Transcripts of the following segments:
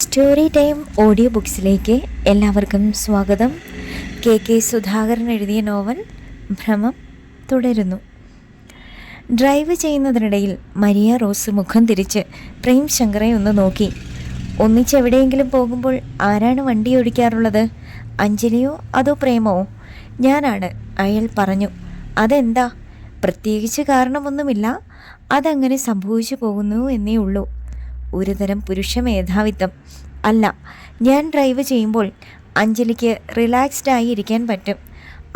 Story time audio ബുക്സിലേക്ക് എല്ലാവർക്കും സ്വാഗതം. K Sudhakaran എഴുതിയ നോവൽ ഭ്രമം തുടരുന്നു. ഡ്രൈവ് ചെയ്യുന്നതിനിടയിൽ മരിയ റോസ് മുഖം തിരിച്ച് പ്രേം ശങ്കറെ ഒന്ന് നോക്കി. ഒന്നിച്ചെവിടെയെങ്കിലും പോകുമ്പോൾ ആരാണ് വണ്ടി ഓടിക്കാറുള്ളത്? അഞ്ജലിയോ അതോ പ്രേമോ? ഞാനാണ്, അയാൾ പറഞ്ഞു. അതെന്താ? പ്രത്യേകിച്ച് കാരണമൊന്നുമില്ല, അതങ്ങനെ സംഭവിച്ചു പോകുന്നു എന്നേ ഉള്ളൂ. ഒരുതരം പുരുഷ മേധാവിത്വം. അല്ല, ഞാൻ ഡ്രൈവ് ചെയ്യുമ്പോൾ അഞ്ജലിക്ക് റിലാക്സ്ഡ് ആയി ഇരിക്കാൻ പറ്റും,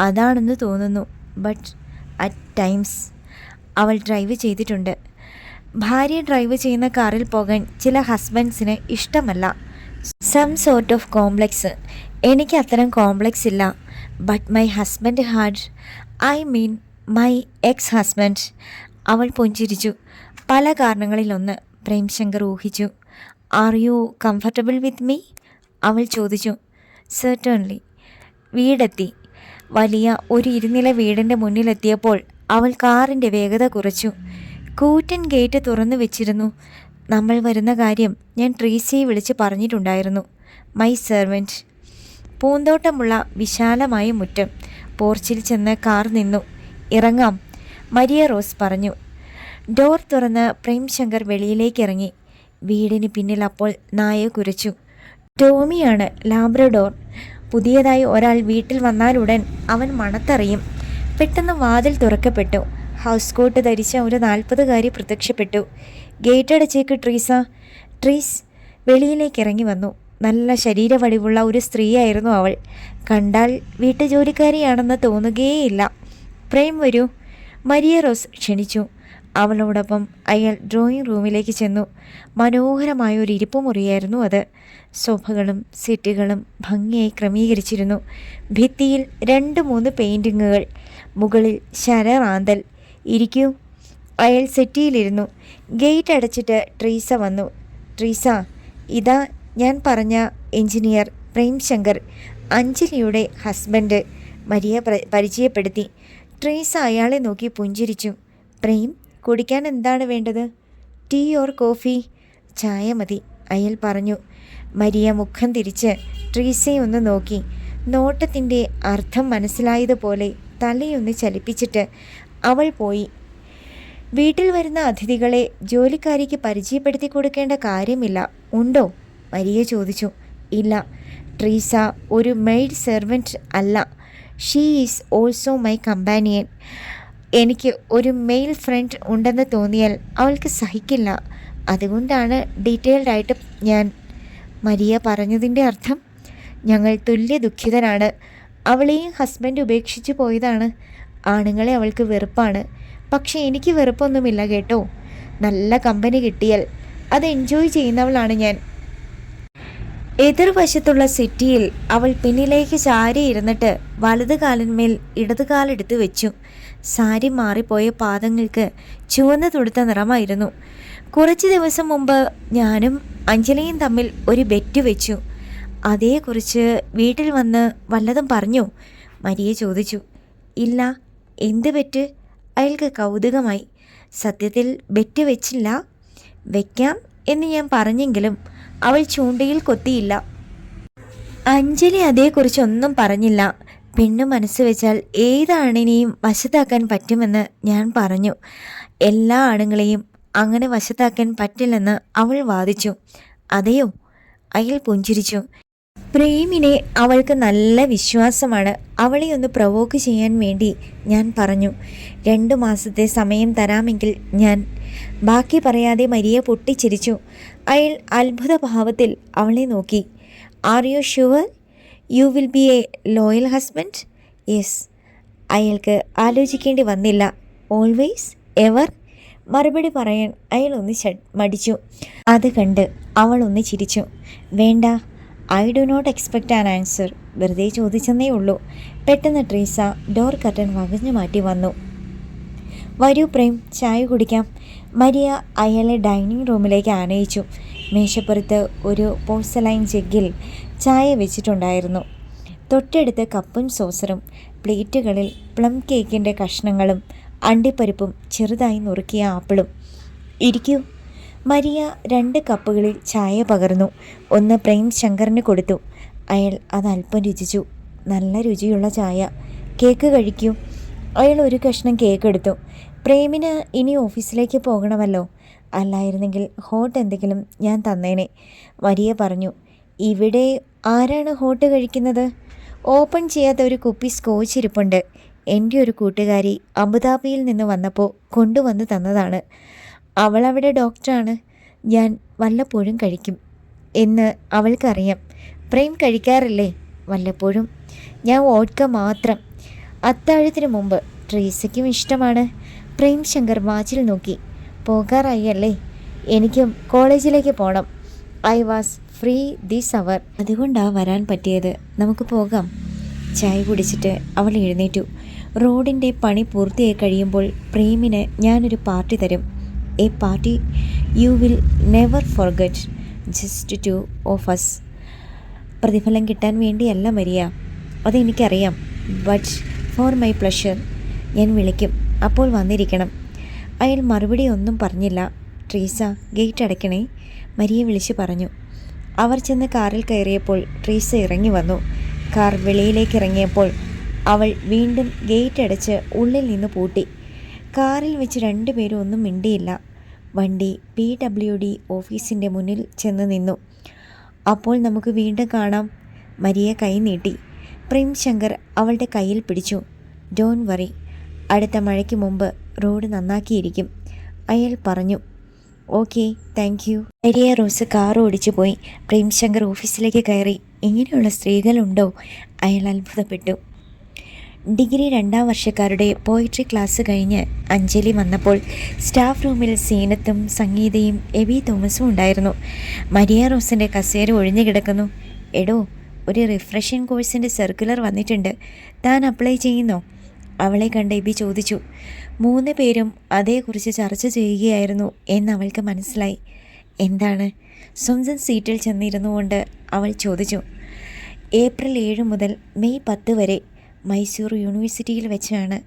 അതാണെന്ന് തോന്നുന്നു. ബട്ട് അറ്റ് ടൈംസ് അവൾ ഡ്രൈവ് ചെയ്തിട്ടുണ്ട്. ഭാര്യ ഡ്രൈവ് ചെയ്യുന്ന കാറിൽ പോകാൻ ചില ഹസ്ബൻഡ്സിന് ഇഷ്ടമല്ല. Some sort of complex. എനിക്ക് അത്തരം കോംപ്ലക്സ് ഇല്ല. But my husband had, I mean my ex husband. അവൾ പുഞ്ചിരിച്ചു. പല കാരണങ്ങളിലൊന്ന്, പ്രേംശങ്കർ ഊഹിച്ചു. Are you comfortable with me? അവൾ ചോദിച്ചു. സെർട്ടൺലി. വീടെത്തി. വലിയ ഒരു ഇരുനില വീടിൻ്റെ മുന്നിലെത്തിയപ്പോൾ അവൾ കാറിൻ്റെ വേഗത കുറച്ചു. കൂറ്റൻ ഗേറ്റ് തുറന്നു വെച്ചിരുന്നു. നമ്മൾ വരുന്ന കാര്യം ഞാൻ ട്രീസിയെ വിളിച്ച് പറഞ്ഞിട്ടുണ്ടായിരുന്നു. My servant. പൂന്തോട്ടമുള്ള വിശാലമായ മുറ്റം. പോർച്ചിൽ ചെന്ന് കാർ നിന്നു. ഇറങ്ങാം, മരിയ റോസ് പറഞ്ഞു. ഡോർ തുറന്ന് പ്രേംശങ്കർ വെളിയിലേക്ക് ഇറങ്ങി. വീടിന് പിന്നിൽ അപ്പോൾ നായ കുരച്ചു. ടോമിയാണ്, ലാബ്രഡോർ. പുതിയതായി ഒരാൾ വീട്ടിൽ വന്നാലുടൻ അവൻ മണത്തറിയും. പെട്ടെന്ന് വാതിൽ തുറക്കപ്പെട്ടു. ഹൗസ് കോട്ട് ധരിച്ച ഒരു 40കാരി പ്രത്യക്ഷപ്പെട്ടു. ഗേറ്റ് അടച്ചേക്ക് ട്രീസ. ട്രീസ് വെളിയിലേക്ക് ഇറങ്ങി വന്നു. നല്ല ശരീരവടിവുള്ള ഒരു സ്ത്രീയായിരുന്നു അവൾ. കണ്ടാൽ വീട്ടുജോലിക്കാരിയാണെന്ന് തോന്നുകയേയില്ല. പ്രേം വരൂ, മരിയ റോസ് ക്ഷണിച്ചു. അവളോടൊപ്പം അയാൾ ഡ്രോയിങ് റൂമിലേക്ക് ചെന്നു. മനോഹരമായ ഒരു ഇരിപ്പുമുറിയായിരുന്നു അത്. സോഫകളും സീറ്റുകളും ഭംഗിയായി ക്രമീകരിച്ചിരുന്നു. ഭിത്തിയിൽ 2-3 പെയിൻറ്റിങ്ങുകൾ. മുകളിൽ ശരറാന്തൽ. ഇരിക്കൂ. അയാൾ സെറ്റിയിലിരുന്നു. ഗേറ്റ് അടച്ചിട്ട് ട്രീസ വന്നു. ട്രീസ, ഇതാ ഞാൻ പറഞ്ഞ എഞ്ചിനീയർ പ്രേംശങ്കർ, അഞ്ജലിയുടെ ഹസ്ബൻഡ്. മരിയ പരിചയപ്പെടുത്തി. ട്രീസ അയാളെ നോക്കി പുഞ്ചിരിച്ചു. പ്രേം, കുടിക്കാൻ എന്താണ് വേണ്ടത്? Tea or coffee? ചായ മതി, അയാൾ പറഞ്ഞു. മരിയ മുഖം തിരിച്ച് ട്രീസയെ ഒന്ന് നോക്കി. നോട്ടത്തിൻ്റെ അർത്ഥം മനസ്സിലായതുപോലെ തലയൊന്ന് ചലിപ്പിച്ചിട്ട് അവൾ പോയി. വീട്ടിൽ വരുന്ന അതിഥികളെ ജോലിക്കാരിക്ക് പരിചയപ്പെടുത്തി കൊടുക്കേണ്ട കാര്യമില്ല, ഉണ്ടോ? മരിയ ചോദിച്ചു. ഇല്ല, ട്രീസ ഒരു മെയ്ഡ് സെർവൻറ്റ് അല്ല. She is also my companion. എനിക്ക് ഒരു മെയിൽ ഫ്രണ്ട് ഉണ്ടെന്ന് തോന്നിയാൽ അവൾക്ക് സഹിക്കില്ല. അതുകൊണ്ടാണ് ഡീറ്റെയിൽഡായിട്ട് ഞാൻ. മരിയ പറഞ്ഞതിൻ്റെ അർത്ഥം? ഞങ്ങൾ തുല്യ ദുഃഖിതരാണ്. അവളെയും ഹസ്ബൻഡ് ഉപേക്ഷിച്ചു പോയതാണ്. ആണുങ്ങളെ അവൾക്ക് വെറുപ്പാണ്. പക്ഷേ എനിക്ക് വെറുപ്പൊന്നുമില്ല കേട്ടോ. നല്ല കമ്പനി കിട്ടിയാൽ അത് എൻജോയ് ചെയ്യുന്നവളാണ് ഞാൻ. എതിർവശത്തുള്ള സിറ്റിയിൽ അവൾ പിന്നിലേക്ക് ചാരിയിരുന്നിട്ട് വലത് കാലിന്മേൽ ഇടത് കാലെടുത്ത് വെച്ചു. സാരി മാറിപ്പോയ പാദങ്ങൾക്ക് ചുവന്ന തുടുത്ത നിറമായിരുന്നു. കുറച്ച് ദിവസം മുമ്പ് ഞാനും അഞ്ജലിയും തമ്മിൽ ഒരു ബെറ്റ് വെച്ചു. അതേക്കുറിച്ച് വീട്ടിൽ വന്ന് വല്ലതും പറഞ്ഞോ? മരിയ ചോദിച്ചു. ഇല്ല. എന്ത് ബെറ്റ്? അയാൾക്ക് കൗതുകമായി. സത്യത്തിൽ ബെറ്റ് വെച്ചില്ല. വെക്കാം എന്ന് ഞാൻ പറഞ്ഞെങ്കിലും അവൾ ചൂണ്ടയിൽ കൊത്തിയില്ല. അഞ്ജലി അതേക്കുറിച്ചൊന്നും പറഞ്ഞില്ല. പെണ്ണു മനസ്സ് വെച്ചാൽ ഏതാണിനെയും വശത്താക്കാൻ പറ്റുമെന്ന് ഞാൻ പറഞ്ഞു. എല്ലാ ആണുങ്ങളെയും അങ്ങനെ വശത്താക്കാൻ പറ്റില്ലെന്ന് അവൾ വാദിച്ചു. അതെയോ? അയാൾ പുഞ്ചിരിച്ചു. പ്രേമിനെ അവൾക്ക് നല്ല വിശ്വാസമാണ്. അവളെ ഒന്ന് പ്രവോക്ക് ചെയ്യാൻ വേണ്ടി ഞാൻ പറഞ്ഞു. 2 മാസത്തെ സമയം തരാമെങ്കിൽ ഞാൻ. ബാക്കി പറയാതെ മരിയ പൊട്ടിച്ചിരിച്ചു. അയാൾ അത്ഭുതഭാവത്തിൽ അവളെ നോക്കി. Are you sure you will be A loyal husband? Yes. അയാൾക്ക് ആലോചിക്കേണ്ടി വന്നില്ല. ഓൾവേസ്? എവർ? മറുപടി പറയാൻ അയാൾ ഒന്ന് മടിച്ചു. അത് കണ്ട് അവൾ ഒന്ന് ചിരിച്ചു. വേണ്ട, I do not expect an answer. വെറുതെ ചോദിച്ചെന്നേ ഉള്ളൂ. പെട്ടെന്ന് ട്രീസ ഡോർ കർട്ടൻ വകഞ്ഞു മാറ്റി വന്നു. വരൂ പ്രേം, ചായ കുടിക്കാം. മരിയ അയാളെ ഡൈനിങ് റൂമിലേക്ക് ആനയിച്ചു. മേശപ്പുറത്ത് ഒരു പോർസലൈൻ ജഗ്ഗിൽ ചായ വെച്ചിട്ടുണ്ടായിരുന്നു. തൊട്ടടുത്ത് കപ്പും സോസറും. പ്ലേറ്റുകളിൽ പ്ലം കേക്കിൻ്റെ കഷ്ണങ്ങളും അണ്ടിപ്പരിപ്പും ചെറുതായി നുറുക്കിയ ആപ്പിളും. ഇരിക്കൂ. മരിയ 2 കപ്പുകളിൽ ചായ പകർന്നു. ഒന്ന് പ്രേം ശങ്കറിന് കൊടുത്തു. അയാൾ അത് അല്പം രുചിച്ചു. നല്ല രുചിയുള്ള ചായ. കേക്ക് കഴിക്കൂ. അയാൾ ഒരു കഷ്ണം കേക്ക് എടുത്തു. പ്രേമിന് ഇനി ഓഫീസിലേക്ക് പോകണമല്ലോ. അല്ലായിരുന്നെങ്കിൽ ഹോട്ട് എന്തെങ്കിലും ഞാൻ തന്നേനെ, മരിയ പറഞ്ഞു. ഇവിടെ ആരാണ് ഹോട്ട് കഴിക്കുന്നത്? ഓപ്പൺ ചെയ്യാത്ത ഒരു കുപ്പി സ്കോച്ച് ഇരിപ്പുണ്ട്. എൻ്റെ ഒരു കൂട്ടുകാരി അബുദാബിയിൽ നിന്ന് വന്നപ്പോൾ കൊണ്ടുവന്ന് തന്നതാണ്. അവളവിടെ ഡോക്ടറാണ്. ഞാൻ വല്ലപ്പോഴും കഴിക്കും എന്ന് അവൾക്കറിയാം. പ്രേം കഴിക്കാറില്ലേ? വല്ലപ്പോഴും. ഞാൻ വോഡ്ക മാത്രം. അത്താഴത്തിന് മുമ്പ്. ട്രീസയ്ക്കും ഇഷ്ടമാണ്. പ്രേം ശങ്കർ വാച്ചിൽ നോക്കി. പോകാറായി അല്ലേ? എനിക്കും കോളേജിലേക്ക് പോകണം. ഐ വാസ് ഫ്രീ ദിസ് അവർ. അതുകൊണ്ടാണ് വരാൻ പറ്റിയത്. നമുക്ക് പോകാം. ചായ കുടിച്ചിട്ട് അവൾ എഴുന്നേറ്റു. റോഡിൻ്റെ പണി പൂർത്തിയായി കഴിയുമ്പോൾ പ്രേമിന് ഞാനൊരു പാർട്ടി തരും. A party you will never forget, just two of us. പ്രതിഫലം കിട്ടാൻ വേണ്ടിയല്ല മരിയ, അതെനിക്കറിയാം. But for my pleasure. ഞാൻ വിളിക്കും, അപ്പോൾ വന്നിരിക്കണം. അയാൾ മറുപടി ഒന്നും പറഞ്ഞില്ല. ട്രീസ, ഗേറ്റ് അടയ്ക്കണേ, മരിയ വിളിച്ചു പറഞ്ഞു. അവർ ചെന്ന് കാറിൽ കയറിയപ്പോൾ ട്രീസ ഇറങ്ങി വന്നു. കാർ വെളിയിലേക്ക് ഇറങ്ങിയപ്പോൾ അവൾ വീണ്ടും ഗേറ്റ് അടച്ച് ഉള്ളിൽ നിന്ന് പൂട്ടി. കാറിൽ വെച്ച് 2 പേരും ഒന്നും മിണ്ടിയില്ല. വണ്ടി PWD ഓഫീസിൻ്റെ മുന്നിൽ ചെന്ന് നിന്നു. അപ്പോൾ നമുക്ക് വീണ്ടും കാണാം. മരിയ കൈ നീട്ടി. പ്രേം ശങ്കർ അവളുടെ കയ്യിൽ പിടിച്ചു. ഡോൺ വറി, അടുത്ത മഴയ്ക്ക് മുമ്പ് റോഡ് നന്നാക്കിയിരിക്കും, അയാൾ പറഞ്ഞു. Okay, thank you. Maria rose car ഓടിച്ചു പോയി. പ്രേം ശങ്കർ ഓഫീസിലേക്ക് കയറി. ഇങ്ങനെയുള്ള സ്ത്രീകളുണ്ടോ? അയാൾ അത്ഭുതപ്പെട്ടു. ഡിഗ്രി 2ാം വർഷക്കാരുടെ പോയിട്രി ക്ലാസ് കഴിഞ്ഞ് അഞ്ജലി വന്നപ്പോൾ സ്റ്റാഫ് റൂമിൽ സീനത്തും സംഗീതയും എബി തോമസും ഉണ്ടായിരുന്നു. മരിയ റോസിൻ്റെ കസേര ഒഴിഞ്ഞു കിടക്കുന്നു. എടോ, ഒരു റിഫ്രഷിംഗ് കോഴ്സിൻ്റെ സർക്കുലർ വന്നിട്ടുണ്ട്. താൻ അപ്ലൈ ചെയ്യുന്നോ? അവളെ കണ്ട് എബി ചോദിച്ചു. 3 പേരും അതേക്കുറിച്ച് ചർച്ച ചെയ്യുകയായിരുന്നു എന്ന് അവൾക്ക് മനസ്സിലായി. എന്താണ്? സ്വന്തം സീറ്റിൽ ചെന്നിരുന്നു കൊണ്ട് അവൾ ചോദിച്ചു. ഏപ്രിൽ 7 മുതൽ മെയ് 10 വരെ മൈസൂർ യൂണിവേഴ്സിറ്റിയിൽ വെച്ചാണ്.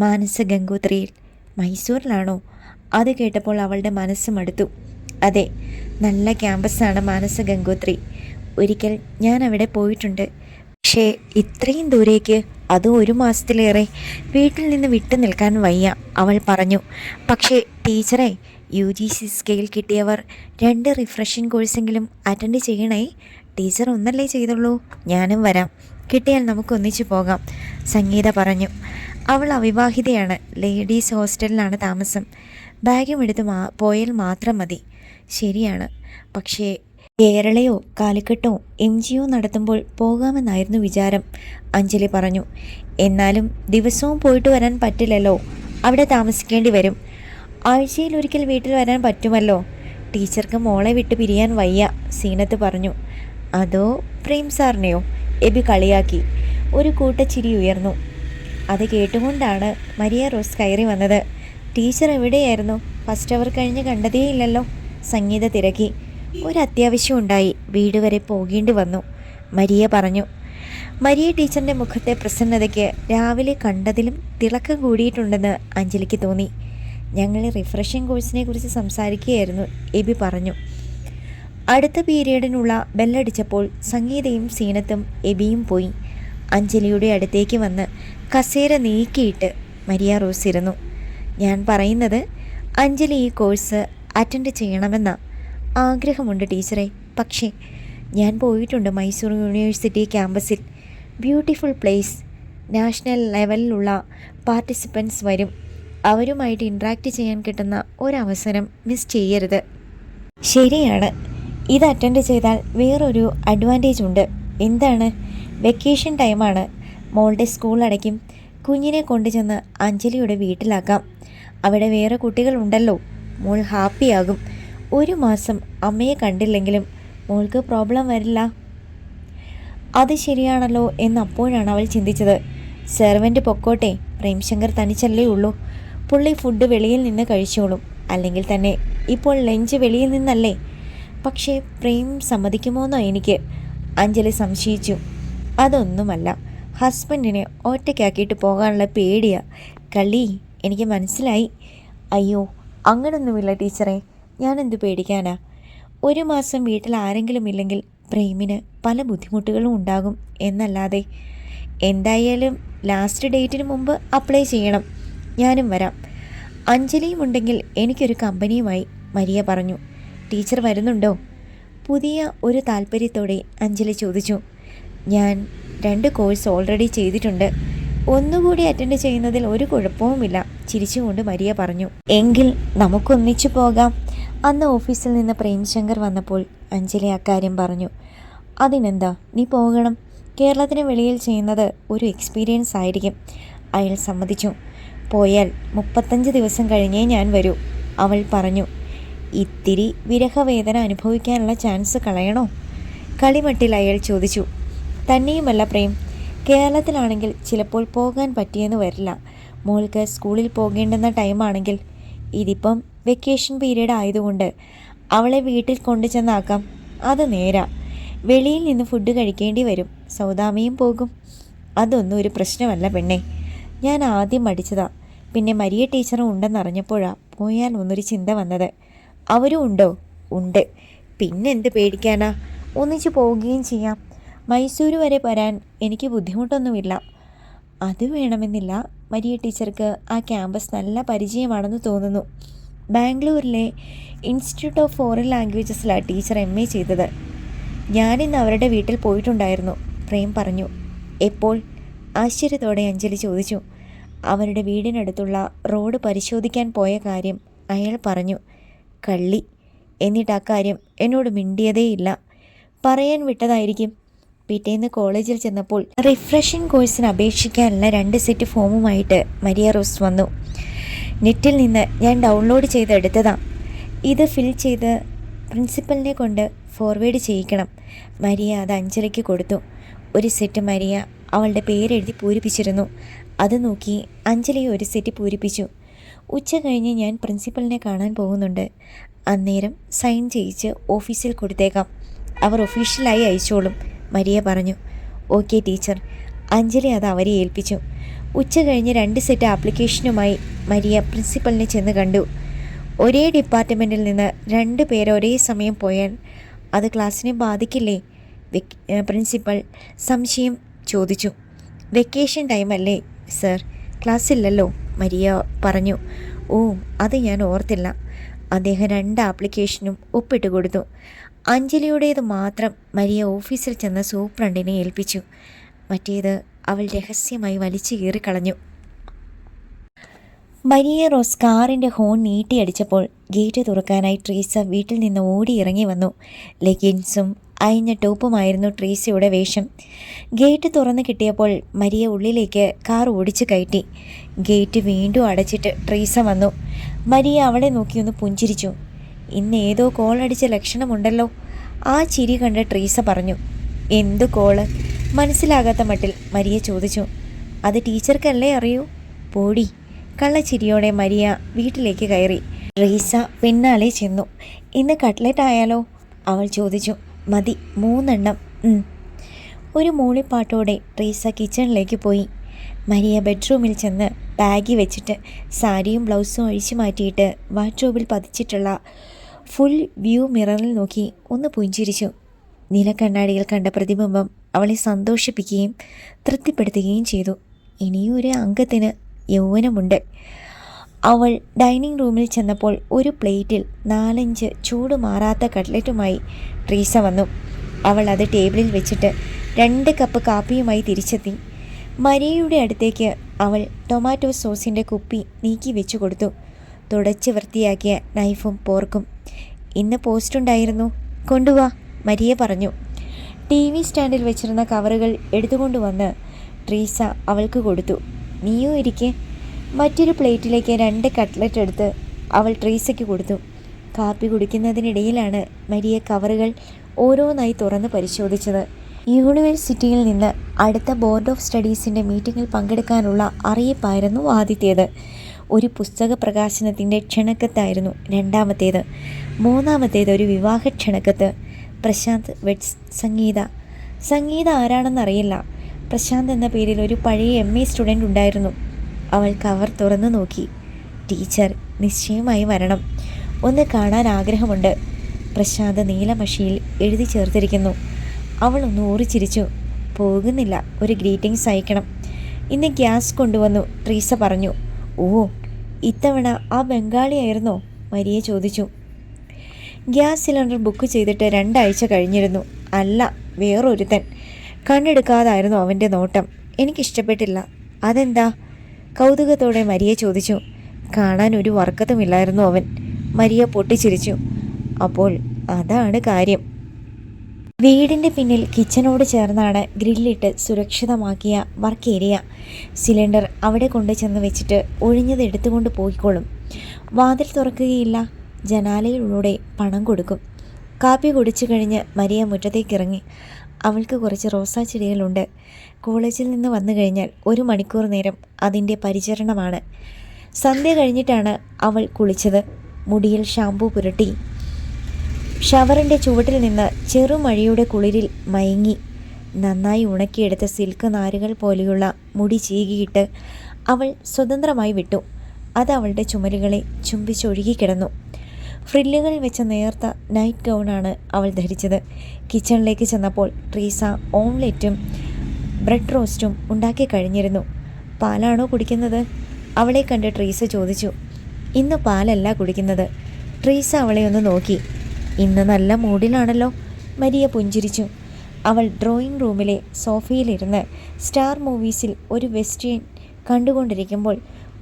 മാനസ ഗംഗോത്രിയിൽ. മൈസൂരിലാണോ? അത് കേട്ടപ്പോൾ അവളുടെ മനസ്സ് മടുത്തു. അതെ, നല്ല ക്യാമ്പസാണ് മാനസ ഗംഗോത്രി. ഒരിക്കൽ ഞാൻ അവിടെ പോയിട്ടുണ്ട്. പക്ഷേ ഇത്രയും ദൂരേക്ക്, അതും 1 മാസത്തിലേറെ, വീട്ടിൽ നിന്ന് വിട്ടു നിൽക്കാൻ വയ്യ, അവൾ പറഞ്ഞു. പക്ഷേ ടീച്ചറെ, UGC സ്കെയിൽ കിട്ടിയവർ 2 റിഫ്രഷിംഗ് കോഴ്സെങ്കിലും അറ്റൻഡ് ചെയ്യണേ. ടീച്ചർ ഒന്നല്ലേ ചെയ്തുള്ളൂ. ഞാനും വരാം. കിട്ടിയാൽ നമുക്കൊന്നിച്ചു പോകാം, സംഗീത പറഞ്ഞു. അവൾ അവിവാഹിതയാണ്. ലേഡീസ് ഹോസ്റ്റലിലാണ് താമസം. ബാഗും എടുത്ത് പോയാൽ മാത്രം മതി. ശരിയാണ്. പക്ഷേ കേരളയോ കാലിക്കട്ടോ MGO നടത്തുമ്പോൾ പോകാമെന്നായിരുന്നു വിചാരം, അഞ്ജലി പറഞ്ഞു. എന്നാലും ദിവസവും പോയിട്ട് വരാൻ പറ്റില്ലല്ലോ. അവിടെ താമസിക്കേണ്ടി വരും. ആഴ്ചയിൽ ഒരിക്കൽ വീട്ടിൽ വരാൻ പറ്റുമല്ലോ. ടീച്ചർക്ക് മോളെ വിട്ട് പിരിയാൻ വയ്യ, സീനത്ത് പറഞ്ഞു. അതോ പ്രേം സാറിനെയോ? എബി കളിയാക്കി. ഒരു കൂട്ടച്ചിരി ഉയർന്നു. അത് കേട്ടുകൊണ്ടാണ് മരിയ റോസ് കയറി വന്നത്. ടീച്ചർ എവിടെയായിരുന്നു? ഫസ്റ്റ് അവർ കഴിഞ്ഞ് കണ്ടതേയില്ലല്ലോ, സംഗീത തിരക്കി. ഒരത്യാവശ്യം ഉണ്ടായി, വീട് വരെ പോകേണ്ടി വന്നു, മരിയ പറഞ്ഞു. മരിയ ടീച്ചറിൻ്റെ മുഖത്തെ പ്രസന്നതയ്ക്ക് രാവിലെ കണ്ടതിലും തിളക്കം കൂടിയിട്ടുണ്ടെന്ന് അഞ്ജലിക്ക് തോന്നി. ഞങ്ങൾ റിഫ്രഷിംഗ് കോഴ്സിനെ കുറിച്ച് സംസാരിക്കുകയായിരുന്നു, എബി പറഞ്ഞു. അടുത്ത പീരീഡിനുള്ള ബെല്ലടിച്ചപ്പോൾ സംഗീതയും സീനത്തും എബിയും പോയി. അഞ്ജലിയുടെ അടുത്തേക്ക് വന്ന് കസേര നീക്കിയിട്ട് മരിയ റോസ് ഇരുന്നു. ഞാൻ പറയുന്നത്, അഞ്ജലി ഈ കോഴ്സ് അറ്റൻഡ് ചെയ്യണമെന്ന ആഗ്രഹമുണ്ട് ടീച്ചറെ. പക്ഷേ ഞാൻ പോയിട്ടുണ്ട് മൈസൂർ യൂണിവേഴ്സിറ്റി ക്യാമ്പസിൽ. Beautiful place. നാഷണൽ ലെവലിലുള്ള പാർട്ടിസിപ്പൻസ് വരും. അവരുമായിട്ട് ഇൻട്രാക്ട് ചെയ്യാൻ കിട്ടുന്ന ഒരവസരം മിസ് ചെയ്യരുത്. ശരിയാണ്. ഇത് അറ്റൻഡ് ചെയ്താൽ വേറൊരു അഡ്വാൻറ്റേജ് ഉണ്ട്. എന്താണ്? വെക്കേഷൻ ടൈമാണ്. മോളുടെ സ്കൂൾ അടയ്ക്കും. കുഞ്ഞിനെ കൊണ്ടുചെന്ന് അഞ്ജലിയുടെ വീട്ടിലാക്കാം. അവിടെ വേറെ കുട്ടികളുണ്ടല്ലോ. മോൾ ഹാപ്പിയാകും. 1 മാസം അമ്മയെ കണ്ടില്ലെങ്കിലും മോൾക്ക് പ്രോബ്ലം വരില്ല. അത് ശരിയാണല്ലോ എന്നപ്പോഴാണ് അവൾ ചിന്തിച്ചത്. സെർവൻ്റ് പൊക്കോട്ടെ, പ്രേംശങ്കർ തനിച്ചല്ലേ ഉള്ളൂ. പുള്ളി ഫുഡ് വെളിയിൽ നിന്ന് കഴിച്ചോളും. അല്ലെങ്കിൽ തന്നെ ഇപ്പോൾ ലഞ്ച് വെളിയിൽ നിന്നല്ലേ. പക്ഷേ പ്രേം സമ്മതിക്കുമോന്നോ എനിക്ക്? അഞ്ജലി സംശയിച്ചു. അതൊന്നുമല്ല, ഹസ്ബൻഡിനെ ഒറ്റയ്ക്കാക്കിയിട്ട് പോകാനുള്ള പേടിയാ. കളി എനിക്ക് മനസ്സിലായി. അയ്യോ, അങ്ങനൊന്നുമില്ല ടീച്ചറെ. ഞാൻ എന്തു പേടിക്കാനാ? ഒരു മാസം വീട്ടിൽ ആരെങ്കിലും ഇല്ലെങ്കിൽ പ്രേമിന് പല ബുദ്ധിമുട്ടുകളും ഉണ്ടാകും എന്നല്ലാതെ. എന്തായാലും ലാസ്റ്റ് ഡേറ്റിന് മുമ്പ് അപ്ലൈ ചെയ്യണം. ഞാനും വരാം. അഞ്ജലിയും ഉണ്ടെങ്കിൽ എനിക്കൊരു കമ്പനിയുമായി, മരിയ പറഞ്ഞു. ടീച്ചർ വരുന്നുണ്ടോ? പുതിയ ഒരു താല്പര്യത്തോടെ അഞ്ജലി ചോദിച്ചു. ഞാൻ 2 കോഴ്സ് ഓൾറെഡി ചെയ്തിട്ടുണ്ട്. ഒന്നുകൂടി അറ്റൻഡ് ചെയ്യുന്നതിൽ ഒരു കുഴപ്പവുമില്ല, ചിരിച്ചുകൊണ്ട് മരിയ പറഞ്ഞു. എങ്കിൽ നമുക്കൊന്നിച്ചു പോകാം. അന്ന് ഓഫീസിൽ നിന്ന് പ്രേംശങ്കർ വന്നപ്പോൾ അഞ്ജലി അക്കാര്യം പറഞ്ഞു. അതിനെന്താ, നീ പോകണം. കേരളത്തിന് വെളിയിൽ ചെയ്യുന്നത് ഒരു എക്സ്പീരിയൻസ് ആയിരിക്കും. അയാൾ സമ്മതിച്ചു. പോയാൽ 35 ദിവസം കഴിഞ്ഞേ ഞാൻ വരൂ, അവൾ പറഞ്ഞു. ഇത്തിരി വിരഹവേദന അനുഭവിക്കാനുള്ള ചാൻസ് കളയണോ? കളിമട്ടിൽ അയാൾ ചോദിച്ചു. തന്നെയുമല്ല പ്രേം, കേരളത്തിലാണെങ്കിൽ ചിലപ്പോൾ പോകാൻ പറ്റിയെന്ന് വരില്ല. മോൾക്ക് സ്കൂളിൽ പോകേണ്ടുന്ന ടൈമാണെങ്കിൽ. ഇതിപ്പം വെക്കേഷൻ പീരീഡ് ആയതുകൊണ്ട് അവളെ വീട്ടിൽ കൊണ്ടു ചെന്നാക്കാം. അത് നേരാ. വെളിയിൽ നിന്ന് ഫുഡ് കഴിക്കേണ്ടി വരും. സൗദാമിയും പോകും. അതൊന്നും ഒരു പ്രശ്നമല്ല പെണ്ണെ. ഞാൻ ആദ്യം മടിച്ചതാ. പിന്നെ മരിയ ടീച്ചറും ഉണ്ടെന്നറിഞ്ഞപ്പോഴാണ് പോയാൽ ഒന്നൊരു ചിന്ത വന്നത്. അവരും ഉണ്ടോ? ഉണ്ട്. പിന്നെന്ത് പേടിക്കാനാ? ഒന്നിച്ചു പോവുകയും ചെയ്യാം. മൈസൂർ വരെ വരാൻ എനിക്ക് ബുദ്ധിമുട്ടൊന്നുമില്ല. അത് വേണമെന്നില്ല. മരിയ ടീച്ചർക്ക് ആ ക്യാമ്പസ് നല്ല പരിചയമാണെന്ന് തോന്നുന്നു. ബാംഗ്ലൂരിലെ ഇൻസ്റ്റിറ്റ്യൂട്ട് ഓഫ് ഫോറിൻ ലാംഗ്വേജസിലാണ് ടീച്ചർ MA ചെയ്തത്. ഞാനിന്ന് അവരുടെ വീട്ടിൽ പോയിട്ടുണ്ടായിരുന്നു, പ്രേം പറഞ്ഞു. എപ്പോൾ? ആശ്ചര്യത്തോടെ അഞ്ജലി ചോദിച്ചു. അവരുടെ വീടിനടുത്തുള്ള റോഡ് പരിശോധിക്കാൻ പോയ കാര്യം അയാൾ പറഞ്ഞു. കള്ളി. എന്നിട്ട് ആ കാര്യം എന്നോട് മിണ്ടിയതേയില്ല. പറയാൻ വിട്ടതായിരിക്കും. പിറ്റേന്ന് കോളേജിൽ ചെന്നപ്പോൾ റിഫ്രഷിംഗ് കോഴ്സിന് അപേക്ഷിക്കാനുള്ള 2 സെറ്റ് ഫോമുമായിട്ട് മരിയ റോസ് വന്നു. നെറ്റിൽ നിന്ന് ഞാൻ ഡൗൺലോഡ് ചെയ്തെടുത്തതാ. ഇത് ഫിൽ ചെയ്ത് പ്രിൻസിപ്പലിനെ കൊണ്ട് ഫോർവേഡ് ചെയ്യിക്കണം. മരിയ അത് അഞ്ജലിക്ക് കൊടുത്തു. ഒരു സെറ്റ് മരിയ അവളുടെ പേരെഴുതി പൂരിപ്പിച്ചിരുന്നു. അത് നോക്കി അഞ്ജലി ഒരു സെറ്റ് പൂരിപ്പിച്ചു. ഉച്ച കഴിഞ്ഞ് ഞാൻ പ്രിൻസിപ്പലിനെ കാണാൻ പോകുന്നുണ്ട്. അന്നേരം സൈൻ ചെയ്യിച്ച് ഓഫീസിൽ കൊടുത്തേക്കാം. അവർ ഒഫീഷ്യലായി അയച്ചോളും, മരിയ പറഞ്ഞു. Okay teacher. അഞ്ജലി അത് അവരെ ഏൽപ്പിച്ചു. ഉച്ച കഴിഞ്ഞ് 2 സെറ്റ് ആപ്ലിക്കേഷനുമായി മരിയ പ്രിൻസിപ്പലിനെ ചെന്ന് കണ്ടു. ഒരേ ഡിപ്പാർട്ട്മെൻറ്റിൽ നിന്ന് 2 പേർ ഒരേ സമയം പോയാൽ അത് ക്ലാസ്സിനെ ബാധിക്കില്ലേ? പ്രിൻസിപ്പൽ സംശയം ചോദിച്ചു. വെക്കേഷൻ ടൈമല്ലേ സർ, ക്ലാസ്സില്ലല്ലോ, മരിയ പറഞ്ഞു. ഓ, അത് ഞാൻ ഓർത്തില്ല. അദ്ദേഹം 2 ആപ്ലിക്കേഷനും ഒപ്പിട്ട് കൊടുത്തു. അഞ്ജലിയുടേത് മാത്രം മരിയ ഓഫീസിൽ ചെന്ന് സൂപ്രണ്ടിനെ ഏൽപ്പിച്ചു. മറ്റേത് അവൾ രഹസ്യമായി വലിച്ചു കീറിക്കളഞ്ഞു. മരിയ റോസ് കാറിൻ്റെ ഹോൺ നീട്ടിയടിച്ചപ്പോൾ ഗേറ്റ് തുറക്കാനായി ട്രീസ വീട്ടിൽ നിന്ന് ഓടി ഇറങ്ങി വന്നു. ലെഗിൻസും അയഞ്ഞ ടോപ്പുമായിരുന്നു ട്രീസയുടെ വേഷം. ഗേറ്റ് തുറന്ന് കിട്ടിയപ്പോൾ മരിയ ഉള്ളിലേക്ക് കാർ ഓടിച്ചു കയറ്റി. ഗേറ്റ് വീണ്ടും അടച്ചിട്ട് ട്രീസ വന്നു. മരിയ അവളെ നോക്കിയൊന്ന് പുഞ്ചിരിച്ചു. ഇന്ന് ഏതോ കോൾ അടിച്ച ലക്ഷണമുണ്ടല്ലോ, ആ ചിരി കണ്ട് ട്രീസ പറഞ്ഞു. എന്തു കോള്? മനസ്സിലാകാത്ത മട്ടിൽ മരിയ ചോദിച്ചു. അത് ടീച്ചർക്കല്ലേ അറിയൂ. പോടി. കള്ളച്ചിരിയോടെ മരിയ വീട്ടിലേക്ക് കയറി. ട്രീസ പിന്നാലെ ചെന്നു. ഇന്ന് കട്ട്ലറ്റ് ആയാലോ? അവൾ ചോദിച്ചു. മതി, 3 എണ്ണം. ഒരു മൂളിപ്പാട്ടോടെ ട്രീസ കിച്ചണിലേക്ക് പോയി. മരിയ ബെഡ്റൂമിൽ ചെന്ന് ബാഗിൽ വെച്ചിട്ട് സാരിയും ബ്ലൗസും അഴിച്ചു മാറ്റിയിട്ട് വാർഡ്രോബിൽ പതിച്ചിട്ടുള്ള ഫുൾ വ്യൂ മിററിൽ നോക്കി ഒന്ന് പുഞ്ചിരിച്ചു. നിലക്കണ്ണാടിയിൽ കണ്ട പ്രതിബിംബം അവളെ സന്തോഷിപ്പിക്കുകയും തൃപ്തിപ്പെടുത്തുകയും ചെയ്തു. ഇനിയും ഒരു അംഗത്തിന് യൗവനമുണ്ട്. അവൾ ഡൈനിങ് റൂമിൽ ചെന്നപ്പോൾ ഒരു പ്ലേറ്റിൽ 4-5 ചൂടുമാറാത്ത കട്ട്ലറ്റുമായി ട്രീസ വന്നു. അവൾ അത് ടേബിളിൽ വെച്ചിട്ട് 2 കപ്പ് കാപ്പിയുമായി തിരിച്ചെത്തി. മരിയയുടെ അടുത്തേക്ക് അവൾ ടൊമാറ്റോ സോസിൻ്റെ കുപ്പി നീക്കി വെച്ചു കൊടുത്തു. തുടച്ച് വൃത്തിയാക്കിയ നൈഫും പോർക്കും. ഇന്ന് പോസ്റ്റുണ്ടായിരുന്നു, കൊണ്ടുവാ, മരിയ പറഞ്ഞു. TV സ്റ്റാൻഡിൽ വെച്ചിരുന്ന കവറുകൾ എടുത്തുകൊണ്ടുവന്ന് ട്രീസ അവൾക്ക് കൊടുത്തു. നീയും ഇരിക്കെ. മറ്റൊരു പ്ലേറ്റിലേക്ക് 2 കട്ട്ലറ്റ് എടുത്ത് അവൾ ട്രീസയ്ക്ക് കൊടുത്തു. കാപ്പി കുടിക്കുന്നതിനിടയിലാണ് മരിയ കവറുകൾ ഓരോന്നായി തുറന്ന് പരിശോധിച്ചത്. യൂണിവേഴ്സിറ്റിയിൽ നിന്ന് അടുത്ത ബോർഡ് ഓഫ് സ്റ്റഡീസിൻ്റെ മീറ്റിങ്ങിൽ പങ്കെടുക്കാനുള്ള അറിയിപ്പായിരുന്നു ആദ്യത്തേത്. ഒരു പുസ്തക പ്രകാശനത്തിൻ്റെ ക്ഷണക്കത്തായിരുന്നു രണ്ടാമത്തേത്. മൂന്നാമത്തേത് ഒരു വിവാഹ ക്ഷണക്കത്ത്. പ്രശാന്ത് വെഡ്സ് സംഗീത ആരാണെന്നറിയില്ല. പ്രശാന്ത് എന്ന പേരിൽ ഒരു പഴയ MA സ്റ്റുഡൻ്റ് ഉണ്ടായിരുന്നു. അവൾ കവർ തുറന്നു നോക്കി. ടീച്ചർ നിശ്ചയമായി വരണം. ഒന്ന് കാണാൻ ആഗ്രഹമുണ്ട്. പ്രശാന്ത് നീലമഷിയിൽ എഴുതി ചേർത്തിരിക്കുന്നു. അവൾ ഒന്ന് ഊറിച്ചിരിച്ചു. പോകുന്നില്ല, ഒരു ഗ്രീറ്റിംഗ്സ് അയക്കണം. ഇന്ന് ഗ്യാസ് കൊണ്ടുവന്നു, ട്രീസ പറഞ്ഞു. ഓ, ഇത്തവണ ആ ബംഗാളിയായിരുന്നോ? മരിയ ചോദിച്ചു. ഗ്യാസ് സിലിണ്ടർ ബുക്ക് ചെയ്തിട്ട് 2 ആഴ്ച കഴിഞ്ഞിരുന്നു. അല്ല, വേറൊരുത്തൻ. കണ്ണെടുക്കാതായിരുന്നു അവൻ്റെ നോട്ടം. എനിക്കിഷ്ടപ്പെട്ടില്ല. അതെന്താ? കൗതുകത്തോടെ മരിയ ചോദിച്ചു. കാണാൻ ഒരു വർക്കത്തുമില്ലായിരുന്നു അവൻ. മരിയ പൊട്ടിച്ചിരിച്ചു. അപ്പോൾ അതാണ് കാര്യം. വീടിൻ്റെ പിന്നിൽ കിച്ചനോട് ചേർന്നാണ് ഗ്രില്ലിട്ട് സുരക്ഷിതമാക്കിയ വർക്ക് ഏരിയ. സിലിണ്ടർ അവിടെ കൊണ്ട് ചെന്ന് വെച്ചിട്ട് ഒഴിഞ്ഞത് എടുത്തുകൊണ്ട് പോയിക്കോളും. വാതിൽ തുറക്കുകയില്ല. ജനാലയിലൂടെ പണം കൊടുക്കും. കാപ്പി കുടിച്ചു കഴിഞ്ഞ് മരിയ മുറ്റത്തേക്കിറങ്ങി. അവൾക്ക് കുറച്ച് റോസാ ചെടികളുണ്ട്. കോളേജിൽ നിന്ന് വന്നു കഴിഞ്ഞാൽ 1 മണിക്കൂർ നേരം അതിൻ്റെ പരിചരണമാണ്. സന്ധ്യ കഴിഞ്ഞിട്ടാണ് അവൾ കുളിച്ചത്. മുടിയിൽ ഷാമ്പൂ പുരട്ടി ഷവറിൻ്റെ ചുവട്ടിൽ നിന്ന് ചെറുമഴയുടെ കുളിരിൽ മയങ്ങി. നന്നായി ഉണക്കിയെടുത്ത സിൽക്ക് നാരുകൾ പോലെയുള്ള മുടി ചീകിയിട്ട് അവൾ സ്വതന്ത്രമായി വിട്ടു. അത് അവളുടെ ചുമലുകളെ ചുംബിച്ചൊഴുകിക്കിടന്നു. ഫ്രില്ലുകൾ വെച്ച നേർത്ത നൈറ്റ് ഗൗണാണ് അവൾ ധരിച്ചത്. കിച്ചണിലേക്ക് ചെന്നപ്പോൾ ട്രീസ ഓംലെറ്റും ബ്രെഡ് റോസ്റ്റും ഉണ്ടാക്കി കഴിഞ്ഞിരുന്നു. പാലാണോ കുടിക്കുന്നത്? അവളെ കണ്ട് ട്രീസ ചോദിച്ചു. ഇന്ന് പാലല്ല കുടിക്കുന്നത്. ട്രീസ അവളെ ഒന്ന് നോക്കി. ഇന്ന് നല്ല മൂഡിലാണല്ലോ. മരിയ പുഞ്ചിരിച്ചു. അവൾ ഡ്രോയിങ് റൂമിലെ സോഫയിലിരുന്ന് സ്റ്റാർ മൂവീസിൽ ഒരു വെസ്റ്റേൺ കണ്ടുകൊണ്ടിരിക്കുമ്പോൾ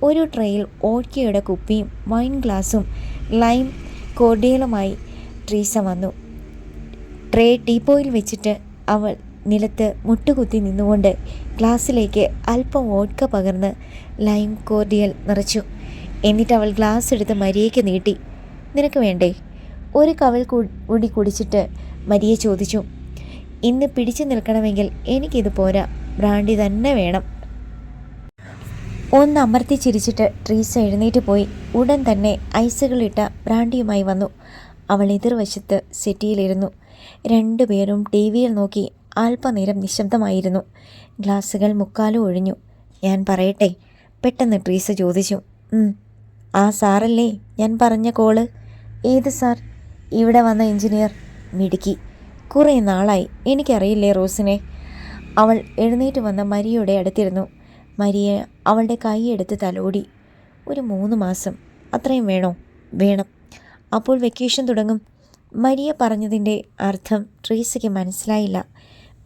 ഒരു ട്രേയിൽ ഓട്കയുടെ കുപ്പിയും വൈൻ ഗ്ലാസും ലൈം കോർഡിയലുമായി ട്രീസ വന്നു. ട്രേ ടീപ്പോയിൽ വെച്ചിട്ട് അവൾ നിലത്ത് മുട്ടുകുത്തി നിന്നുകൊണ്ട് ഗ്ലാസ്സിലേക്ക് അല്പം വോഡ്ക പകർന്ന് ലൈം കോർഡിയൽ നിറച്ചു. എന്നിട്ട് അവൾ ഗ്ലാസ് എടുത്ത് മരിയയ്ക്ക് നീട്ടി. നിനക്ക് വേണ്ടേ? ഒരു കവൾ കൂടി കുടിച്ചിട്ട് മരിയ ചോദിച്ചു. ഇന്ന് പിടിച്ചു നിൽക്കണമെങ്കിൽ എനിക്കിത് പോരാ, ബ്രാൻഡി തന്നെ വേണം. ഒന്ന് അമർത്തി ചിരിച്ചിട്ട് ട്രീസ എഴുന്നേറ്റ് പോയി. ഉടൻ തന്നെ ഐസുകളിട്ട ബ്രാൻഡിയുമായി വന്നു. അവൾ എതിർവശത്ത് സെറ്റിയിലിരുന്നു. 2 പേരും ടി വിയിൽ നോക്കി അല്പനേരം നിശബ്ദമായിരുന്നു. ഗ്ലാസുകൾ മുക്കാലും ഒഴിഞ്ഞു. ഞാൻ പറയട്ടെ? പെട്ടെന്ന് ട്രീസ ചോദിച്ചു. ആ സാറല്ലേ ഞാൻ പറഞ്ഞ കോള്? ഏത് സാർ? ഇവിടെ വന്ന എഞ്ചിനീയർ. മിടുക്കി. കുറേ നാളായി. എനിക്കറിയില്ലേ റോസിനെ? അവൾ എഴുന്നേറ്റ് വന്ന മരിയയുടെ അടുത്തിരുന്നു. മരിയ അവളുടെ കൈയെടുത്ത് തലോടി. ഒരു 3 മാസം. അത്രയും വേണോ? വേണം. അപ്പോൾ വെക്കേഷൻ തുടങ്ങും. മരിയ പറഞ്ഞതിൻ്റെ അർത്ഥം ട്രീസയ്ക്ക് മനസ്സിലായില്ല.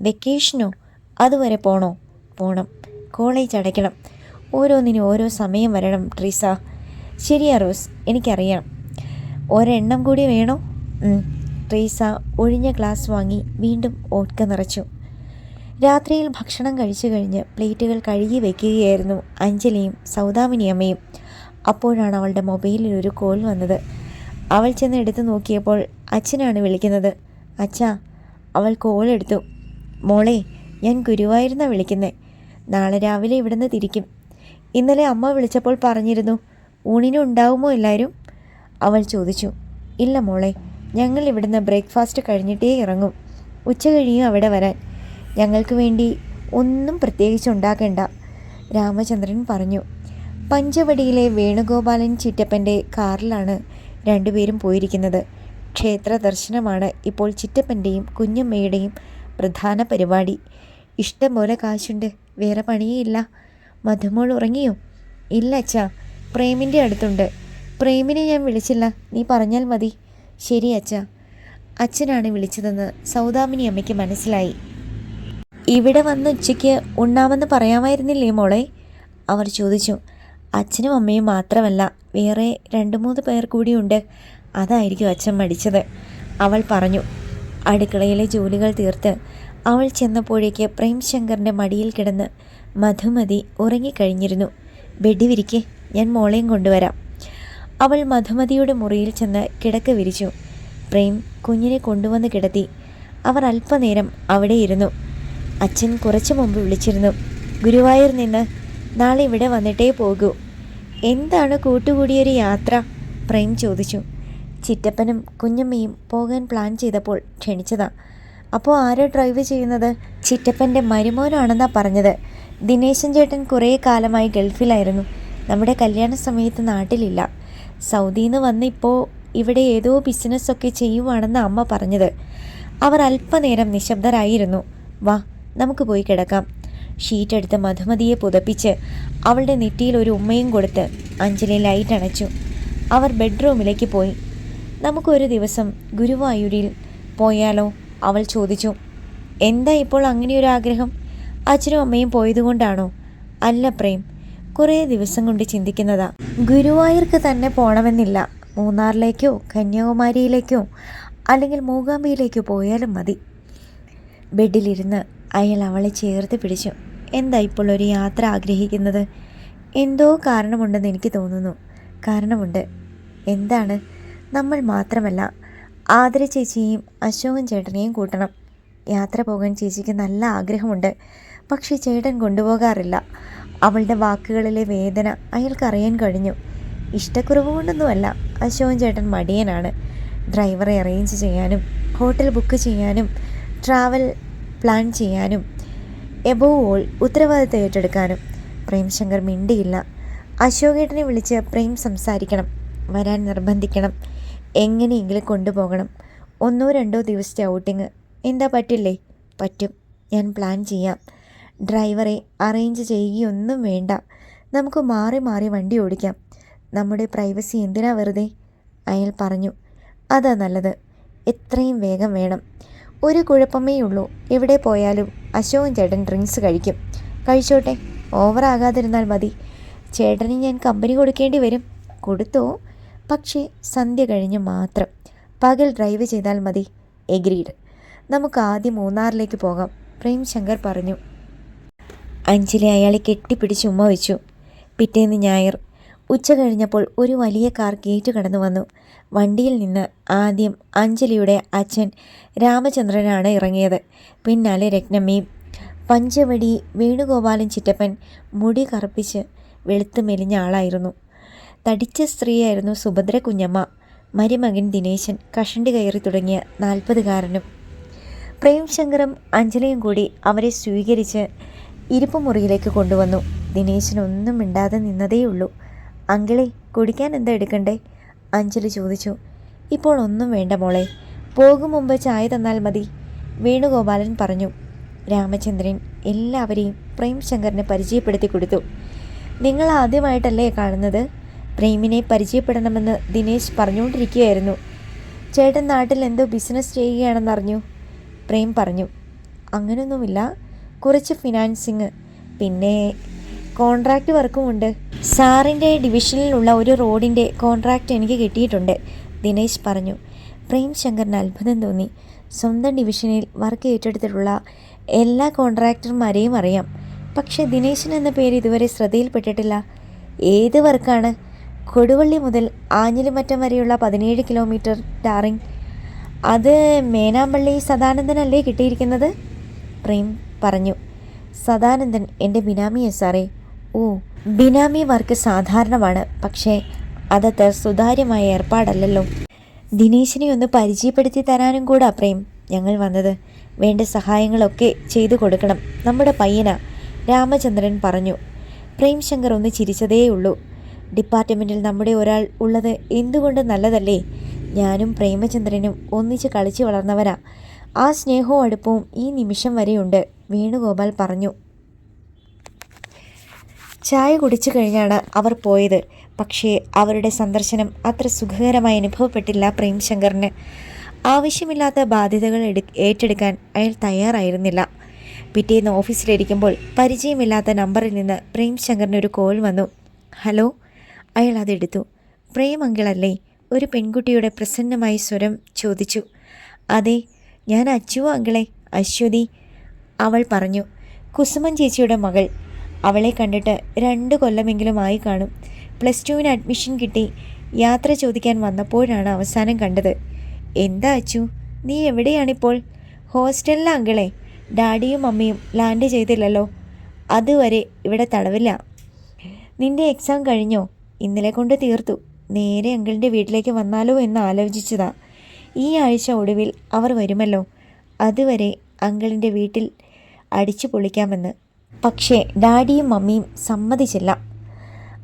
വെക്കേഷനോ? അതുവരെ പോണോ? പോണം. കോളേജ് അടയ്ക്കണം. ഓരോന്നിനും ഓരോ സമയം വരണം ട്രീസ. ശരിയാ റോസ്, എനിക്കറിയാം. ഒരെണ്ണം കൂടി വേണോ? ട്രീസ ഒഴിഞ്ഞ ഗ്ലാസ് വാങ്ങി വീണ്ടും ഓട്ക നിറച്ചു. രാത്രിയിൽ ഭക്ഷണം കഴിച്ചു കഴിഞ്ഞ് പ്ലേറ്റുകൾ കഴുകി വയ്ക്കുകയായിരുന്നു അഞ്ജലിയും സൗദാമിനിയമ്മയും. അപ്പോഴാണ് അവളുടെ മൊബൈലിൽ ഒരു കോൾ വന്നത്. അവൾ ചെന്ന് എടുത്തു നോക്കിയപ്പോൾ അച്ഛനാണ് വിളിക്കുന്നത്. അച്ഛാ. അവൾ കോൾ എടുത്തു. മോളെ, ഞാൻ ഗുരുവായൂരിന്നാണ് വിളിക്കുന്നത്. നാളെ രാവിലെ ഇവിടുന്ന് തിരിക്കും. ഇന്നലെ അമ്മ വിളിച്ചപ്പോൾ പറഞ്ഞിരുന്നു. ഊണിനും ഉണ്ടാവുമോ എല്ലാവരും? അവൾ ചോദിച്ചു. ഇല്ല മോളെ, ഞങ്ങൾ ഇവിടുന്ന് ബ്രേക്ക്ഫാസ്റ്റ് കഴിഞ്ഞിട്ടേ ഇറങ്ങും. ഉച്ച കഴിയും അവിടെ വരാൻ. ഞങ്ങൾക്ക് വേണ്ടി ഒന്നും പ്രത്യേകിച്ച് ഉണ്ടാക്കണ്ട, രാമചന്ദ്രൻ പറഞ്ഞു. പഞ്ചവടിയിലെ വേണുഗോപാലൻ ചിറ്റപ്പൻ്റെ കാറിലാണ് 2 പേരും പോയിരിക്കുന്നത്. ക്ഷേത്ര ദർശനമാണ് ഇപ്പോൾ ചിറ്റപ്പൻ്റെയും കുഞ്ഞമ്മയുടെയും പ്രധാന പരിപാടി. ഇഷ്ടം പോലെ കാശുണ്ട്, വേറെ പണിയേ. മധുമോൾ ഉറങ്ങിയോ? ഇല്ല അച്ഛാ, പ്രേമിൻ്റെ അടുത്തുണ്ട്. പ്രേമിനെ ഞാൻ വിളിച്ചില്ല, നീ പറഞ്ഞാൽ മതി. ശരി അച്ഛാ. അച്ഛനാണ് വിളിച്ചതെന്ന് സൗദാമിനി അമ്മയ്ക്ക് മനസ്സിലായി. ഇവിടെ വന്ന് ഉച്ചയ്ക്ക് ഉണ്ണാമെന്ന് പറയാമായിരുന്നില്ലേ മോളെ? അവർ ചോദിച്ചു. അച്ഛനും അമ്മയും മാത്രമല്ല, വേറെ 2-3 പേർ കൂടിയുണ്ട്. അതായിരിക്കും അച്ഛൻ മടിച്ചത്, അവൾ പറഞ്ഞു. അടുക്കളയിലെ ജോലികൾ തീർത്ത് അവൾ ചെന്നപ്പോഴേക്ക് പ്രേംശങ്കറിൻ്റെ മടിയിൽ കിടന്ന് മധുമതി ഉറങ്ങിക്കഴിഞ്ഞിരുന്നു. ബെഡ് വിരിക്കെ, ഞാൻ മോളെയും കൊണ്ടുവരാം. അവൾ മധുമതിയുടെ മുറിയിൽ ചെന്ന് കിടക്ക വിരിച്ചു. പ്രേം കുഞ്ഞിനെ കൊണ്ടുവന്ന് കിടത്തി. അവർ അല്പനേരം അവിടെ ഇരുന്നു. അച്ഛൻ കുറച്ചു മുമ്പ് വിളിച്ചിരുന്നു. ഗുരുവായൂർ നിന്ന് നാളെ ഇവിടെ വന്നിട്ടേ പോകൂ. എന്താണ് കൂട്ടുകൂടിയൊരു യാത്ര? പ്രേം ചോദിച്ചു. ചിറ്റപ്പനും കുഞ്ഞമ്മയും പോകാൻ പ്ലാൻ ചെയ്തപ്പോൾ ക്ഷണിച്ചതാ. അപ്പോൾ ആരാ ഡ്രൈവ് ചെയ്യുന്നത്? ചിറ്റപ്പൻ്റെ മരുമോനാണെന്നാ പറഞ്ഞത്. ദിനേശൻ ചേട്ടൻ കുറേ കാലമായി ഗൾഫിലായിരുന്നു. നമ്മുടെ കല്യാണ സമയത്ത് നാട്ടിലില്ല. സൗദിയിൽ നിന്ന് വന്ന് ഇപ്പോൾ ഇവിടെ ഏതോ ബിസിനസ്സൊക്കെ ചെയ്യുവാണെന്ന് അമ്മ പറഞ്ഞത്. അവർ അല്പനേരം നിശബ്ദരായിരുന്നു. വാ, നമുക്ക് പോയി കിടക്കാം. ഷീറ്റെടുത്ത് മധുമതിയെ പുതപ്പിച്ച് അവളുടെ നെറ്റിയിൽ ഒരു ഉമ്മയും കൊടുത്ത് അഞ്ജലി ലൈറ്റ് അണച്ചു. അവർ ബെഡ്റൂമിലേക്ക് പോയി. നമുക്കൊരു ദിവസം ഗുരുവായൂരിൽ പോയാലോ? അവൾ ചോദിച്ചു. എന്താ ഇപ്പോൾ അങ്ങനെയൊരു ആഗ്രഹം? അച്ഛനും അമ്മയും പോയതുകൊണ്ടാണോ? അല്ല പ്രേം, കുറേ ദിവസം കൊണ്ട് ചിന്തിക്കുന്നതാ. ഗുരുവായൂർക്ക് തന്നെ പോകണമെന്നില്ല. മൂന്നാറിലേക്കോ കന്യാകുമാരിയിലേക്കോ അല്ലെങ്കിൽ മൂകാംബിയിലേക്കോ പോയാലും മതി. ബെഡിലിരുന്ന് അയാൾ അവളെ ചേർത്ത് പിടിച്ചു. എന്താ ഇപ്പോൾ ഒരു യാത്ര ആഗ്രഹിക്കുന്നത്? എന്തോ കാരണമുണ്ടെന്ന് എനിക്ക് തോന്നുന്നു. കാരണമുണ്ട്. എന്താണ്? നമ്മൾ മാത്രമല്ല, ആതിര ചേച്ചിയെയും അശോകൻ ചേട്ടനെയും കൂട്ടണം. യാത്ര പോകാൻ ചേച്ചിക്ക് നല്ല ആഗ്രഹമുണ്ട്. പക്ഷേ ചേട്ടൻ കൊണ്ടുപോകാറില്ല. അവളുടെ വാക്കുകളിലെ വേദന അയാൾക്കറിയാൻ കഴിഞ്ഞു. ഇഷ്ടക്കുറവ് കൊണ്ടൊന്നുമല്ല, അശോകൻ ചേട്ടൻ മടിയനാണ്. ഡ്രൈവറെ അറേഞ്ച് ചെയ്യാനും ഹോട്ടൽ ബുക്ക് ചെയ്യാനും ട്രാവൽ പ്ലാൻ ചെയ്യാനും എബോവ് ഓൾ ഉത്തരവാദിത്തം ഏറ്റെടുക്കാനും. പ്രേംശങ്കർ മിണ്ടിയില്ല. അശോകേട്ടനെ വിളിച്ച് പ്രേം സംസാരിക്കണം, വരാൻ നിർബന്ധിക്കണം, എങ്ങനെയെങ്കിലും കൊണ്ടുപോകണം. 1-2 ദിവസത്തെ ഔട്ടിങ്. എന്താ, പറ്റില്ലേ? പറ്റും, ഞാൻ പ്ലാൻ ചെയ്യാം. ഡ്രൈവറെ അറേഞ്ച് ചെയ്യുകയൊന്നും വേണ്ട. നമുക്ക് മാറി മാറി വണ്ടി ഓടിക്കാം. നമ്മുടെ പ്രൈവസി എന്തിനാ വെറുതെ? അയാൾ പറഞ്ഞു. അതാ നല്ലത്. എത്രയും വേഗം വേണം. ഒരു കുഴപ്പമേ ഉള്ളൂ, എവിടെ പോയാലും അശോകൻ ചേട്ടൻ ഡ്രിങ്ക്സ് കഴിക്കും. കഴിച്ചോട്ടെ, ഓവറാകാതിരുന്നാൽ മതി. ചേട്ടന് ഞാൻ കമ്പനി കൊടുക്കേണ്ടി വരും. കൊടുത്തോ? പക്ഷേ സന്ധ്യ കഴിഞ്ഞ് മാത്രം. പകൽ ഡ്രൈവ് ചെയ്താൽ മതി. എഗ്രീഡ്. നമുക്ക് ആദ്യം മൂന്നാറിലേക്ക് പോകാം, പ്രേംശങ്കർ പറഞ്ഞു. അഞ്ജലി അയാളെ കെട്ടിപ്പിടിച്ച് ഉമ്മ വെച്ചു. പിറ്റേന്ന് ഞായർ ഉച്ച കഴിഞ്ഞപ്പോൾ ഒരു വലിയ കാർ ഗേറ്റ് കടന്നു വന്നു. വണ്ടിയിൽ നിന്ന് ആദ്യം അഞ്ജലിയുടെ അച്ഛൻ രാമചന്ദ്രനാണ് ഇറങ്ങിയത്. പിന്നാലെ രത്നമ്മയും. പഞ്ചവടി വേണുഗോപാലൻ ചിറ്റപ്പൻ മുടി കറുപ്പിച്ച് വെളുത്തു മെലിഞ്ഞ ആളായിരുന്നു. തടിച്ച സ്ത്രീയായിരുന്നു സുഭദ്ര കുഞ്ഞമ്മ. മരുമകൻ ദിനേശൻ കഷണ്ടി കയറി തുടങ്ങിയ 40കാരനും. പ്രേംശങ്കറും അഞ്ജലിയും കൂടി അവരെ സ്വീകരിച്ച് ഇരിപ്പുമുറിയിലേക്ക് കൊണ്ടുവന്നു. ദിനേശൻ ഒന്നും മിണ്ടാതെ നിന്നതേയുള്ളൂ. അങ്കിളെ, കുടിക്കാൻ എന്താ എടുക്കണ്ടേ? അഞ്ജലി ചോദിച്ചു. ഇപ്പോൾ ഒന്നും വേണ്ട മോളെ, പോകും മുമ്പ് ചായ തന്നാൽ മതി, വേണുഗോപാലൻ പറഞ്ഞു. രാമചന്ദ്രൻ എല്ലാവരെയും പ്രേംശങ്കറിന് പരിചയപ്പെടുത്തി കൊടുത്തു. നിങ്ങൾ ആദ്യമായിട്ടല്ലേ കാണുന്നത്? പ്രേമിനെ പരിചയപ്പെടണമെന്ന് ദിനേശ് പറഞ്ഞുകൊണ്ടിരിക്കുകയായിരുന്നു. ചേട്ടൻ നാട്ടിൽ എന്തോ ബിസിനസ് ചെയ്യുകയാണെന്നറിഞ്ഞു, പ്രേം പറഞ്ഞു. അങ്ങനെയൊന്നുമില്ല, കുറച്ച് ഫിനാൻസിങ്, പിന്നെ കോൺട്രാക്റ്റ് വർക്കുമുണ്ട്. സാറിൻ്റെ ഡിവിഷനിലുള്ള ഒരു റോഡിൻ്റെ കോൺട്രാക്റ്റ് എനിക്ക് കിട്ടിയിട്ടുണ്ട്, ദിനേശ് പറഞ്ഞു. പ്രേംശങ്കറിന് അത്ഭുതം തോന്നി. സ്വന്തം ഡിവിഷനിൽ വർക്ക് ഏറ്റെടുത്തിട്ടുള്ള എല്ലാ കോൺട്രാക്ടർമാരെയും അറിയാം. പക്ഷേ ദിനേശൻ എന്ന പേര് ഇതുവരെ ശ്രദ്ധയിൽപ്പെട്ടിട്ടില്ല. ഏത് വർക്കാണ്? കൊടുവള്ളി മുതൽ ആഞ്ഞിലിമറ്റം വരെയുള്ള 17 കിലോമീറ്റർ ടാറിങ്. അത് മേനാമ്പള്ളി സദാനന്ദനല്ലേ കിട്ടിയിരിക്കുന്നത്, പ്രേം പറഞ്ഞു. സദാനന്ദൻ എൻ്റെ ബിനാമിയെ സാറേ. ഓ, ബിനാമി വർക്ക് സാധാരണമാണ്, പക്ഷേ അതത്ര സുതാര്യമായ ഏർപ്പാടല്ലല്ലോ. ദിനേശിനെ ഒന്ന് പരിചയപ്പെടുത്തി തരാനും കൂടാ പ്രേം ഞങ്ങൾ വന്നത്. വേണ്ട സഹായങ്ങളൊക്കെ ചെയ്തു കൊടുക്കണം, നമ്മുടെ പയ്യനാ, രാമചന്ദ്രൻ പറഞ്ഞു. പ്രേംശങ്കർ ഒന്ന് ചിരിച്ചതേയുള്ളൂ. ഡിപ്പാർട്ട്മെൻറ്റിൽ നമ്മുടെ ഒരാൾ ഉള്ളത് എന്തുകൊണ്ട് നല്ലതല്ലേ? ഞാനും പ്രേമചന്ദ്രനും ഒന്നിച്ച് കളിച്ച് വളർന്നവരാ. ആ സ്നേഹവും അടുപ്പവും ഈ നിമിഷം വരെയുണ്ട്, വേണുഗോപാൽ പറഞ്ഞു. ചായ കുടിച്ചു കഴിഞ്ഞാണ് അവർ പോയത്. പക്ഷേ അവരുടെ സന്ദർശനം അത്ര സുഖകരമായി അനുഭവപ്പെട്ടില്ല പ്രേംശങ്കറിന്. ആവശ്യമില്ലാത്ത ബാധ്യതകൾ ഏറ്റെടുക്കാൻ അയാൾ തയ്യാറായിരുന്നില്ല. പിറ്റേന്ന് ഓഫീസിലിരിക്കുമ്പോൾ പരിചയമില്ലാത്ത നമ്പറിൽ നിന്ന് പ്രേംശങ്കറിനൊരു കോൾ വന്നു. ഹലോ. അയാൾ അതെടുത്തു. പ്രേം അങ്കിളല്ലേ? ഒരു പെൺകുട്ടിയുടെ പ്രസന്നമായ സ്വരം ചോദിച്ചു. അതെ, ഞാൻ അച്ചു അങ്കിളെ, അശ്വതി, അവൾ പറഞ്ഞു. കുസുമൻ ചേച്ചിയുടെ മകൾ. അവളെ കണ്ടിട്ട് 2 കൊല്ലമെങ്കിലും ആയി കാണും. +2 അഡ്മിഷൻ കിട്ടി. യാത്ര ചോദിക്കാൻ വന്നപ്പോഴാണ് അവസാനം കണ്ടത്. എന്താ അച്ചു, നീ എവിടെയാണിപ്പോൾ? ഹോസ്റ്റലിലെ അങ്കിളെ. ഡാഡിയും മമ്മിയും ലാൻഡ് ചെയ്തില്ലല്ലോ, അതുവരെ ഇവിടെ തടവില്ല. നിന്റെ എക്സാം കഴിഞ്ഞോ? ഇന്നലെ കൊണ്ട് തീർത്തു. നേരെ അങ്കിളിൻ്റെ വീട്ടിലേക്ക് വന്നാലോ എന്ന് ആലോചിച്ചതാ. ഈ ആഴ്ച ഒടുവിൽ അവർ വരുമല്ലോ, അതുവരെ അങ്കിളിൻ്റെ വീട്ടിൽ അടിച്ചു പൊളിക്കാമെന്ന്. പക്ഷേ ഡാഡിയും മമ്മിയും സമ്മതിച്ചില്ല.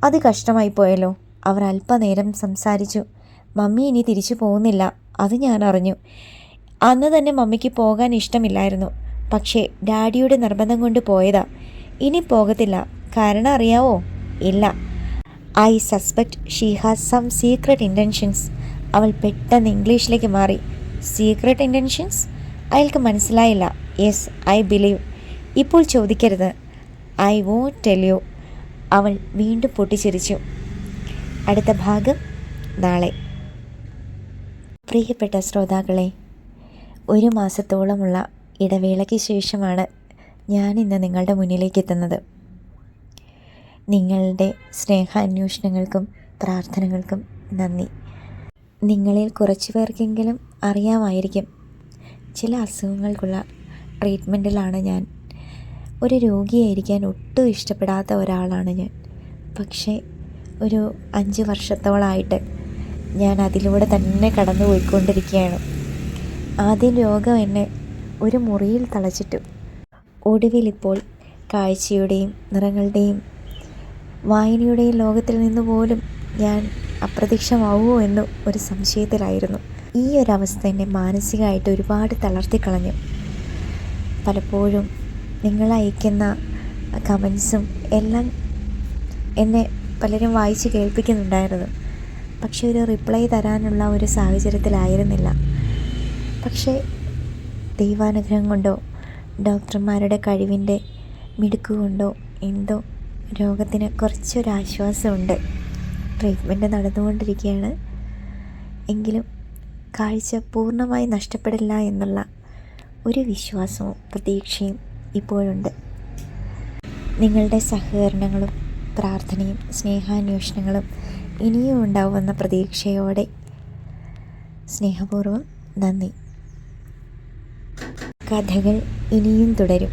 അത് കഷ്ടമായി പോയല്ലോ. അവർ അല്പനേരം സംസാരിച്ചു. മമ്മി ഇനി തിരിച്ചു പോകുന്നില്ല, അത് ഞാൻ അറിഞ്ഞു. അന്ന് തന്നെ മമ്മിക്ക് പോകാൻ ഇഷ്ടമില്ലായിരുന്നു. പക്ഷേ ഡാഡിയുടെ നിർബന്ധം കൊണ്ട് പോയതാ. ഇനി പോകത്തില്ല. കാരണം അറിയാവോ? ഇല്ല. I suspect she has some secret intentions. അവൾ പെട്ടെന്ന് ഇംഗ്ലീഷിലേക്ക് മാറി. Secret intentions? അയാൾക്ക് മനസ്സിലായില്ല. Yes, I believe. ഇപ്പോൾ ചോദിക്കരുത്. I won't tell you. അവൾ വീണ്ടും പൊട്ടിച്ചിരിച്ചു. അടുത്ത ഭാഗം നാളെ. പ്രിയപ്പെട്ട ശ്രോതാക്കളെ, 1 മാസത്തോളമുള്ള ഇടവേളയ്ക്ക് ശേഷമാണ് ഞാനിന്ന് നിങ്ങളുടെ മുന്നിലേക്ക് എത്തുന്നത്. നിങ്ങളുടെ സ്നേഹാന്വേഷണങ്ങൾക്കും പ്രാർത്ഥനകൾക്കും നന്ദി. നിങ്ങളിൽ കുറച്ചു പേർക്കെങ്കിലും അറിയാമായിരിക്കും, ചില അസുഖങ്ങൾക്കുള്ള ട്രീറ്റ്മെൻറ്റിലാണ് ഞാൻ. ഒരു രോഗിയായിരിക്കാൻ ഒട്ടും ഇഷ്ടപ്പെടാത്ത ഒരാളാണ് ഞാൻ. പക്ഷേ ഒരു 5 വർഷത്തോളമായിട്ട് ഞാൻ അതിലൂടെ തന്നെ കടന്നു പോയിക്കൊണ്ടിരിക്കുകയാണ്. ആദ്യം രോഗം എന്നെ ഒരു മുറിയിൽ തളച്ചിട്ടു. ഒടുവിലിപ്പോൾ കാഴ്ചയുടെയും നിറങ്ങളുടെയും വായനയുടെയും ലോകത്തിൽ നിന്ന് പോലും ഞാൻ അപ്രത്യക്ഷമാവുമോ എന്ന് ഒരു സംശയത്തിലായിരുന്നു. ഈ ഒരവസ്ഥ എന്നെ മാനസികമായിട്ട് ഒരുപാട് തളർത്തിക്കളഞ്ഞു. പലപ്പോഴും നിങ്ങൾ അയക്കുന്ന കമൻസും എല്ലാം എന്നെ പലരും വായിച്ച് കേൾപ്പിക്കുന്നുണ്ടായിരുന്നു. പക്ഷേ ഒരു റിപ്ലൈ തരാനുള്ള ഒരു സാഹചര്യത്തിലായിരുന്നില്ല. പക്ഷേ ദൈവാനുഗ്രഹം കൊണ്ടോ ഡോക്ടർമാരുടെ കഴിവിൻ്റെ മിടുക്കുകൊണ്ടോ എന്തോ രോഗത്തിന് കുറച്ചൊരാശ്വാസമുണ്ട്. ട്രീറ്റ്മെൻറ്റ് നടന്നുകൊണ്ടിരിക്കുകയാണ്. എങ്കിലും കാഴ്ച പൂർണ്ണമായി നഷ്ടപ്പെടില്ല എന്നുള്ള ഒരു വിശ്വാസവും പ്രതീക്ഷയും ഇപ്പോഴുണ്ട്. നിങ്ങളുടെ സഹകരണങ്ങളും പ്രാർത്ഥനയും സ്നേഹാന്വേഷണങ്ങളും ഇനിയും ഉണ്ടാവുമെന്ന പ്രതീക്ഷയോടെ സ്നേഹപൂർവ്വം നന്ദി. കഥകൾ ഇനിയും തുടരും.